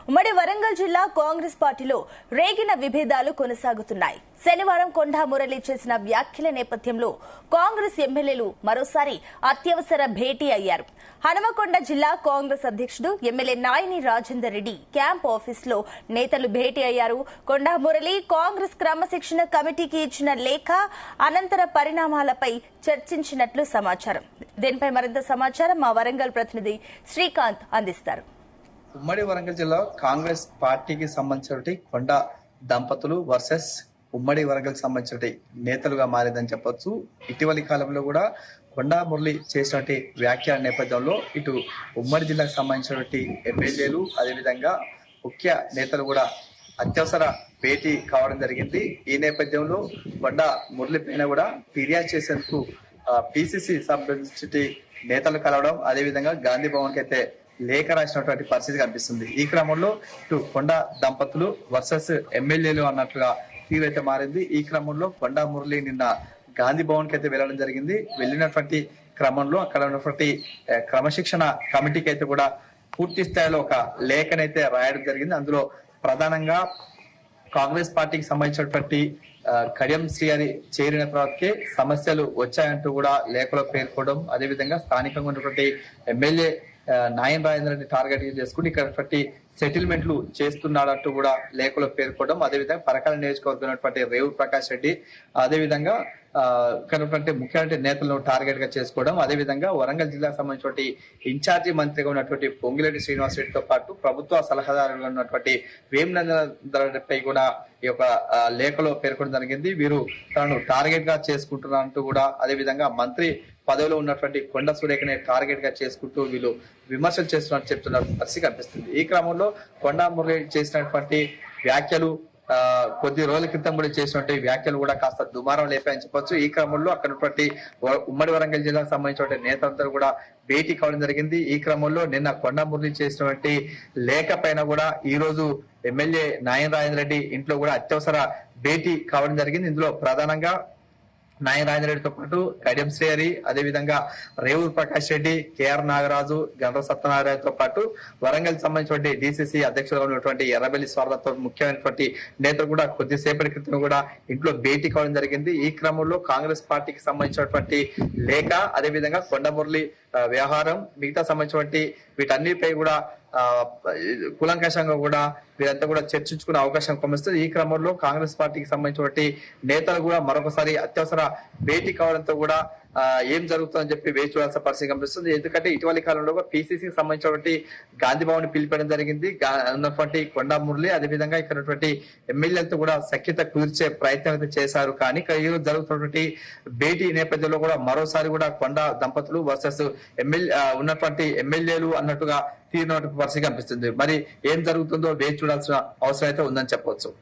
ఉమ్మడి వరంగల్ జిల్లా కాంగ్రెస్ పార్టీలో రేగిన విభేదాలు కొనసాగుతున్నాయి. శనివారం కొండా మురళి చేసిన వ్యాఖ్యల నేపథ్యంలో కాంగ్రెస్ ఎమ్మెల్యేలు మరోసారి అత్యవసర భేటీ అయ్యారు. హనుమకొండ జిల్లా కాంగ్రెస్ అధ్యక్షుడు ఎమ్మెల్యే నాయని రాజేందర్ రెడ్డి క్యాంప్ ఆఫీసులో నేతలు భేటీ అయ్యారు. కొండా మురళి కాంగ్రెస్ క్రమశిక్షణ కమిటీకి ఇచ్చిన లేఖ అనంతర పరిణామాలపై చర్చించినట్లు సమాచారం. దీనిపై మరింత సమాచారం మా వరంగల్ ప్రతినిధి శ్రీకాంత్ అందిస్తారు. ఉమ్మడి వరంగల్ జిల్లా కాంగ్రెస్ పార్టీకి సంబంధించిన కొండా దంపతులు వర్సెస్ ఉమ్మడి వరంగల్ సంబంధించిన నేతలుగా మారిందని చెప్పొచ్చు. ఇటీవలి కాలంలో కూడా కొండా మురళి చేసినటువంటి వ్యాఖ్యల నేపథ్యంలో ఇటు ఉమ్మడి జిల్లాకు సంబంధించినటువంటి ఎమ్మెల్యేలు అదేవిధంగా ముఖ్య నేతలు కూడా అత్యవసర భేటీ కావడం జరిగింది. ఈ నేపథ్యంలో కొండా మురళి పైన కూడా ఫిర్యాదు చేసేందుకు పిసిసి సంబంధించి నేతలు కలవడం, అదేవిధంగా గాంధీ భవన్ కి అయితే లేఖ రాసినటువంటి పరిస్థితి కనిపిస్తుంది. ఈ క్రమంలో ఇటు కొండా దంపతులు వర్సెస్ ఎమ్మెల్యేలు అన్నట్లుగా తీరైతే మారింది. ఈ క్రమంలో కొండా మురళి నిన్న గాంధీ భవన్ కి అయితే వెళ్ళడం జరిగింది. వెళ్ళినటువంటి క్రమంలో అక్కడ ఉన్నటువంటి క్రమశిక్షణ కమిటీకి అయితే కూడా పూర్తి స్థాయిలో ఒక లేఖనైతే రాయడం జరిగింది. అందులో ప్రధానంగా కాంగ్రెస్ పార్టీకి సంబంధించినటువంటి కడియం శ్రీహరి చేరిన తర్వాతకే సమస్యలు వచ్చాయంటూ కూడా లేఖలో పేర్కోవడం, అదేవిధంగా స్థానికంగా ఉన్నటువంటి ఎమ్మెల్యే నాయన్ రాజేందర్ రెడ్డి టార్గెట్ చేసుకుని ఇక్కడ సెటిల్మెంట్లు చేస్తున్నాడంటూ కూడా లేఖలో పేర్కోవడం, అదేవిధంగా పరకాల నియోజకవర్గం ఉన్నటువంటి రేవు ప్రకాష్ రెడ్డి అదేవిధంగా ఇక్కడ ముఖ్యమంత్రి నేతలను టార్గెట్ గా చేసుకోవడం, అదేవిధంగా వరంగల్ జిల్లాకు సంబంధించిన ఇన్ఛార్జి మంత్రిగా ఉన్నటువంటి పొంగిరెడ్డి శ్రీనివాస్ రెడ్డితో పాటు ప్రభుత్వ సలహాదారుగా ఉన్నటువంటి వేమనందర్ రెడ్డిపై కూడా ఈ యొక్క లేఖలో పేర్కొనడం జరిగింది. వీరు తనను టార్గెట్ గా చేసుకుంటున్నారంటూ కూడా, అదేవిధంగా మంత్రి పదవిలో ఉన్నటువంటి కొండ సురేఖని టార్గెట్ గా చేసుకుంటూ వీళ్ళు విమర్శలు చేస్తున్నట్టు చెప్తున్న పరిస్థితి కనిపిస్తుంది. ఈ క్రమంలో కొండా మురళి చేసినటువంటి వ్యాఖ్యలు కొద్ది రోజుల క్రితం కూడా చేసినటువంటి వ్యాఖ్యలు కూడా కాస్త దుమారం లేపాయని చెప్పొచ్చు. ఈ క్రమంలో అక్కడ ఉన్నటువంటి ఉమ్మడి వరంగల్ జిల్లాకు సంబంధించిన నేతలందరూ కూడా భేటీ కావడం జరిగింది. ఈ క్రమంలో నిన్న కొండా మురళి చేసినటువంటి లేఖ పైన కూడా ఈ రోజు ఎమ్మెల్యే నాయన్ రాజేందర్ రెడ్డి ఇంట్లో కూడా అత్యవసర భేటీ కావడం జరిగింది. ఇందులో ప్రధానంగా నాయన్ రాజేందర్ రెడ్డితో పాటు కడియం శ్రీహరి, అదేవిధంగా రేవూరు ప్రకాష్ రెడ్డి, కేఆర్ నాగరాజు, గండ్ర సత్యనారాయణతో పాటు వరంగల్ సంబంధించిన డిసిసి అధ్యక్షులుగా ఉన్నటువంటి ఎర్రబెల్లి స్వార్థతో ముఖ్యమైనటువంటి నేతలు కూడా కొద్దిసేపటి క్రితం కూడా ఇంట్లో భేటీ కావడం జరిగింది. ఈ క్రమంలో కాంగ్రెస్ పార్టీకి సంబంధించినటువంటి లేఖ, అదేవిధంగా కొండా మురళి వ్యవహారం, మిగతా సంబంధించినటువంటి వీటన్నిటిపై కూడా కూలంకషంగా కూడా వీరంతా కూడా చర్చించుకునే అవకాశం కనిపిస్తుంది. ఈ క్రమంలో కాంగ్రెస్ పార్టీకి సంబంధించినటువంటి నేతలు కూడా మరొకసారి అత్యవసర భేటీ కావడంతో కూడా ఏం జరుగుతుందని చెప్పి వేచి చూడాల్సిన పరిస్థితి కనిపిస్తుంది. ఎందుకంటే ఇటీవలి కాలంలో పిసిసికి సంబంధించినటువంటి గాంధీ భవన్ పిలిపడం జరిగింది. ఉన్నటువంటి కొండా మురళి అదేవిధంగా ఇక్కడ ఉన్నటువంటి ఎమ్మెల్యేలతో కూడా సఖ్యత కుదిర్చే ప్రయత్నం అయితే చేశారు. కానీ ఈ రోజు జరుగుతున్నటువంటి భేటీ నేపథ్యంలో కూడా మరోసారి కూడా కొండా దంపతులు వర్సెస్ ఉన్నటువంటి ఎమ్మెల్యేలు అన్నట్టుగా తీరినటువంటి పరిస్థితి కనిపిస్తుంది. మరి ఏం జరుగుతుందో వేచి చూడాల్సిన అవసరం అయితే ఉందని చెప్పవచ్చు.